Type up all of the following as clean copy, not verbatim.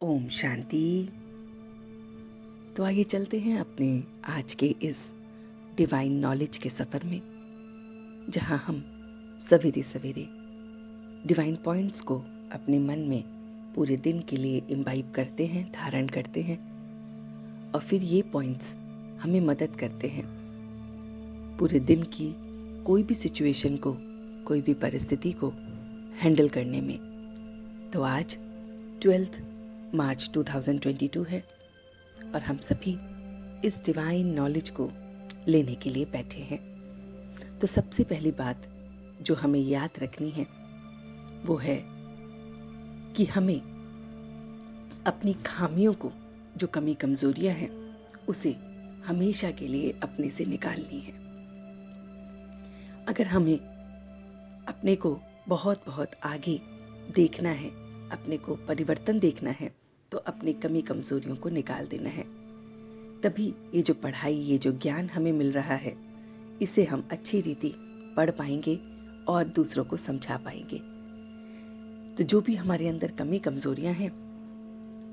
ओम शांति। तो आइए चलते हैं अपने आज के इस डिवाइन नॉलेज के सफ़र में, जहां हम सवेरे सवेरे डिवाइन पॉइंट्स को अपने मन में पूरे दिन के लिए इम्बाइब करते हैं, धारण करते हैं, और फिर ये पॉइंट्स हमें मदद करते हैं पूरे दिन की कोई भी सिचुएशन को, कोई भी परिस्थिति को हैंडल करने में। तो आज 12 मार्च 2022 है और हम सभी इस डिवाइन नॉलेज को लेने के लिए बैठे हैं। तो सबसे पहली बात जो हमें याद रखनी है वो है कि हमें अपनी खामियों को, जो कमी कमजोरियां हैं, उसे हमेशा के लिए अपने से निकालनी है। अगर हमें अपने को बहुत बहुत आगे देखना है, अपने को परिवर्तन देखना है, तो अपनी कमी कमजोरियों को निकाल देना है। तभी ये जो पढ़ाई, ये जो ज्ञान हमें मिल रहा है, इसे हम अच्छी रीति पढ़ पाएंगे और दूसरों को समझा पाएंगे। तो जो भी हमारे अंदर कमी कमजोरियां हैं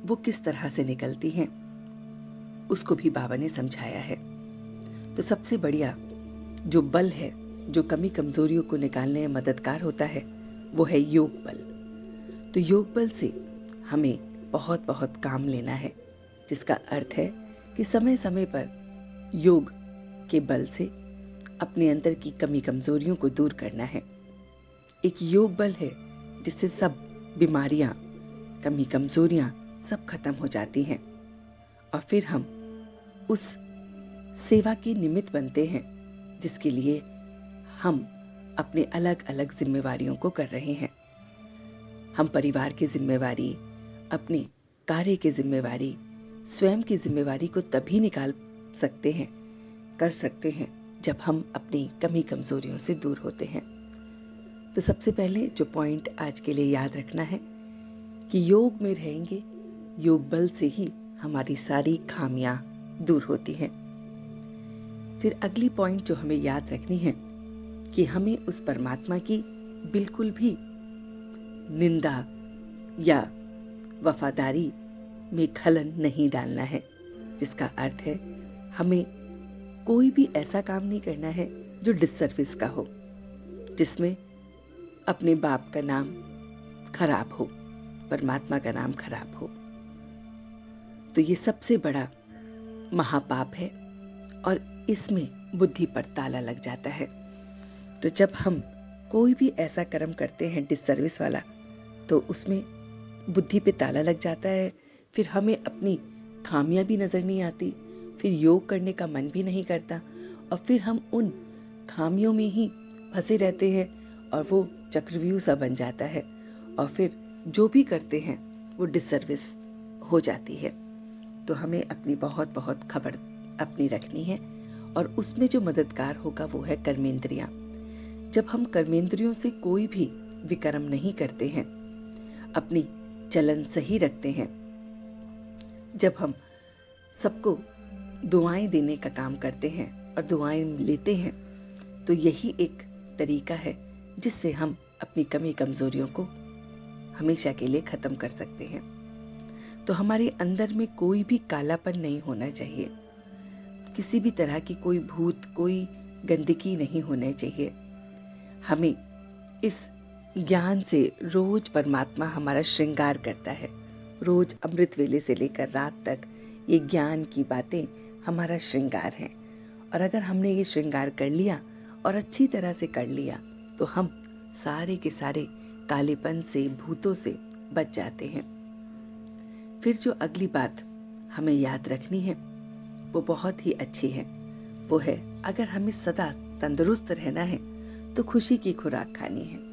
वो किस तरह से निकलती हैं, उसको भी बाबा ने समझाया है। तो सबसे बढ़िया जो बल है, जो कमी कमजोरियों को निकालने में मददगार होता है, वो है योग बल। तो योग बल से हमें बहुत बहुत काम लेना है, जिसका अर्थ है कि समय समय पर योग के बल से अपने अंदर की कमी कमजोरियों को दूर करना है। एक योग बल है जिससे सब बीमारियां, कमी कमजोरियां सब खत्म हो जाती हैं, और फिर हम उस सेवा के निमित्त बनते हैं जिसके लिए हम अपने अलग अलग जिम्मेवारियों को कर रहे हैं। हम परिवार की जिम्मेवारी, अपने कार्य की जिम्मेवारी, स्वयं की जिम्मेवारी को तभी निकाल सकते हैं, कर सकते हैं, जब हम अपनी कमी कमजोरियों से दूर होते हैं। तो सबसे पहले जो पॉइंट आज के लिए याद रखना है कि योग में रहेंगे, योग बल से ही हमारी सारी खामियां दूर होती हैं। फिर अगली पॉइंट जो हमें याद रखनी है कि हमें उस परमात्मा की बिल्कुल भी निंदा या वफादारी में खलन नहीं डालना है, जिसका अर्थ है हमें कोई भी ऐसा काम नहीं करना है जो डिससर्विस का हो, जिसमें अपने बाप का नाम खराब हो, परमात्मा का नाम खराब हो। तो ये सबसे बड़ा महापाप है और इसमें बुद्धि पर ताला लग जाता है। तो जब हम कोई भी ऐसा कर्म करते हैं डिससर्विस वाला, तो उसमें बुद्धि पे ताला लग जाता है। फिर हमें अपनी खामियां भी नजर नहीं आती, फिर योग करने का मन भी नहीं करता, और फिर हम उन खामियों में ही फंसे रहते हैं और वो चक्रव्यूह सा बन जाता है, और फिर जो भी करते हैं वो डिससर्विस हो जाती है। तो हमें अपनी बहुत बहुत खबर अपनी रखनी है, और उसमें जो मददगार होगा वो है कर्मेंद्रियां। जब हम कर्मेंद्रियों से कोई भी विकर्म नहीं करते हैं, अपनी चलन सही रखते हैं, जब हम सबको दुआएं देने का काम करते हैं और दुआएं लेते हैं, तो यही एक तरीका है जिससे हम अपनी कमी कमजोरियों को हमेशा के लिए खत्म कर सकते हैं। तो हमारे अंदर में कोई भी कालापन नहीं होना चाहिए, किसी भी तरह की कोई भूत, कोई गंदगी नहीं होना चाहिए। हमें इस ज्ञान से रोज परमात्मा हमारा श्रृंगार करता है। रोज अमृत वेले से लेकर रात तक ये ज्ञान की बातें हमारा श्रृंगार हैं, और अगर हमने ये श्रृंगार कर लिया और अच्छी तरह से कर लिया, तो हम सारे के सारे कालेपन से, भूतों से बच जाते हैं। फिर जो अगली बात हमें याद रखनी है वो बहुत ही अच्छी है। वो है, अगर हमें सदा तंदुरुस्त रहना है तो खुशी की खुराक खानी है।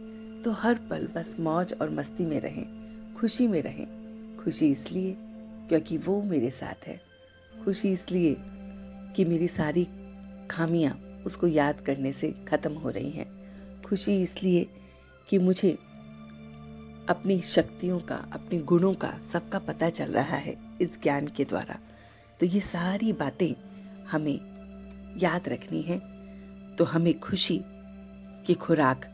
तो हर पल बस मौज और मस्ती में रहें, खुशी में रहें। खुशी इसलिए क्योंकि वो मेरे साथ है, खुशी इसलिए कि मेरी सारी खामियां उसको याद करने से खत्म हो रही हैं, खुशी इसलिए कि मुझे अपनी शक्तियों का, अपने गुणों का सबका पता चल रहा है इस ज्ञान के द्वारा। तो ये सारी बातें हमें याद रखनी है, तो हमें खुशी की खुराक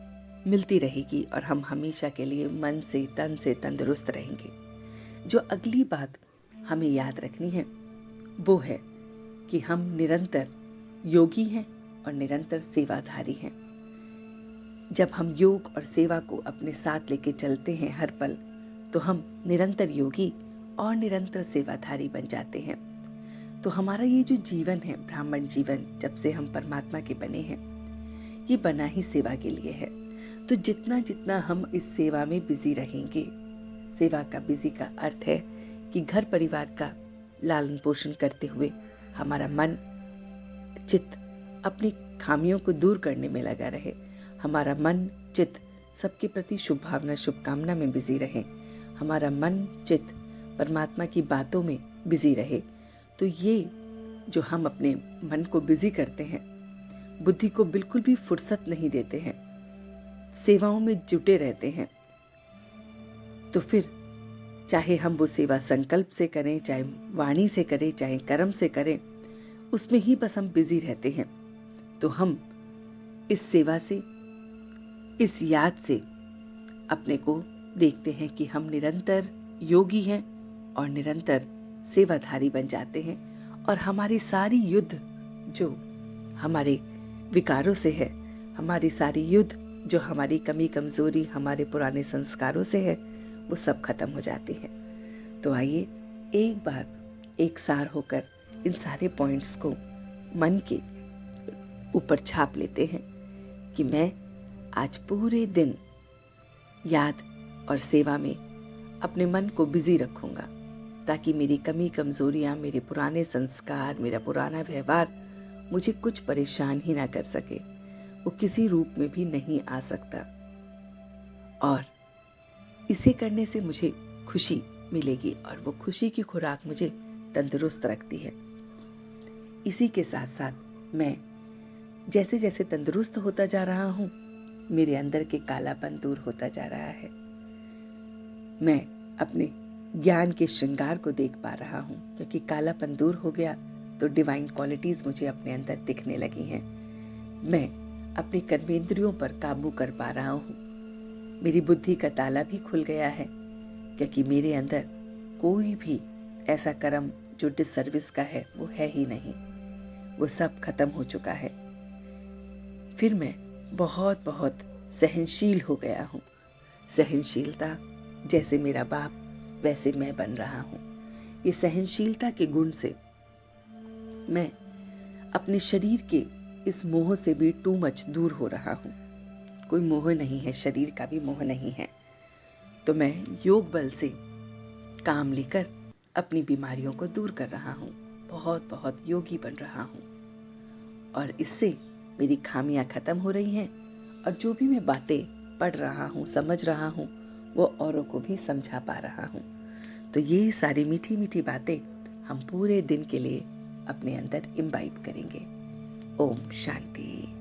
मिलती रहेगी और हम हमेशा के लिए मन से, तन से तंदुरुस्त रहेंगे। जो अगली बात हमें याद रखनी है वो है कि हम निरंतर योगी हैं और निरंतर सेवाधारी हैं। जब हम योग और सेवा को अपने साथ लेके चलते हैं हर पल, तो हम निरंतर योगी और निरंतर सेवाधारी बन जाते हैं। तो हमारा ये जो जीवन है, ब्राह्मण जीवन, जब से हम परमात्मा के बने हैं, ये बना ही सेवा के लिए है। तो जितना जितना हम इस सेवा में बिजी रहेंगे, सेवा का बिजी का अर्थ है कि घर परिवार का लालन पोषण करते हुए हमारा मन चित्त अपनी खामियों को दूर करने में लगा रहे, हमारा मन चित्त सबके प्रति शुभ भावना शुभकामना में बिजी रहे, हमारा मन चित्त परमात्मा की बातों में बिजी रहे, तो ये जो हम अपने मन को बिजी करते हैं, बुद्धि को बिल्कुल भी फुर्सत नहीं देते हैं, सेवाओं में जुटे रहते हैं, तो फिर चाहे हम वो सेवा संकल्प से करें, चाहे वाणी से करें, चाहे कर्म से करें, उसमें ही बस हम बिजी रहते हैं। तो हम इस सेवा से, इस याद से अपने को देखते हैं कि हम निरंतर योगी हैं और निरंतर सेवाधारी बन जाते हैं, और हमारी सारी युद्ध जो हमारे विकारों से है, हमारी सारी युद्ध जो हमारी कमी कमजोरी, हमारे पुराने संस्कारों से है, वो सब खत्म हो जाती है। तो आइए एक बार एक सार होकर इन सारे पॉइंट्स को मन के ऊपर छाप लेते हैं कि मैं आज पूरे दिन याद और सेवा में अपने मन को बिजी रखूंगा, ताकि मेरी कमी कमजोरियां, मेरे पुराने संस्कार, मेरा पुराना व्यवहार मुझे कुछ परेशान ही ना कर सके, वो किसी रूप में भी नहीं आ सकता, और इसे करने से मुझे खुशी मिलेगी और वो खुशी की खुराक मुझे तंदुरुस्त रखती है। इसी के साथ साथ मैं जैसे जैसे तंदुरुस्त होता जा रहा हूं, मेरे अंदर के कालापन दूर होता जा रहा है, मैं अपने ज्ञान के श्रृंगार को देख पा रहा हूं, क्योंकि कालापन दूर हो गया तो डिवाइन क्वालिटीज मुझे अपने अंदर दिखने लगी हैं। मैं अपनी कर्मेंद्रियों पर काबू कर पा रहा हूं, मेरी बुद्धि का ताला भी खुल गया है, क्योंकि मेरे अंदर कोई भी ऐसा कर्म जो डिसर्विस का है वो है ही नहीं, वो सब खत्म हो चुका है। फिर मैं बहुत बहुत सहनशील हो गया हूँ। सहनशीलता जैसे मेरा बाप वैसे मैं बन रहा हूँ। ये सहनशीलता के गुण से मैं अपने शरीर के इस मोह से भी टू मच दूर हो रहा हूँ। कोई मोह नहीं है, शरीर का भी मोह नहीं है। तो मैं योग बल से काम लेकर अपनी बीमारियों को दूर कर रहा हूँ, बहुत बहुत योगी बन रहा हूँ, और इससे मेरी खामियां खत्म हो रही हैं, और जो भी मैं बातें पढ़ रहा हूँ, समझ रहा हूँ, वो औरों को भी समझा पा रहा हूँ। तो ये सारी मीठी मीठी बातें हम पूरे दिन के लिए अपने अंदर इम्बाइब करेंगे। ओम शांति।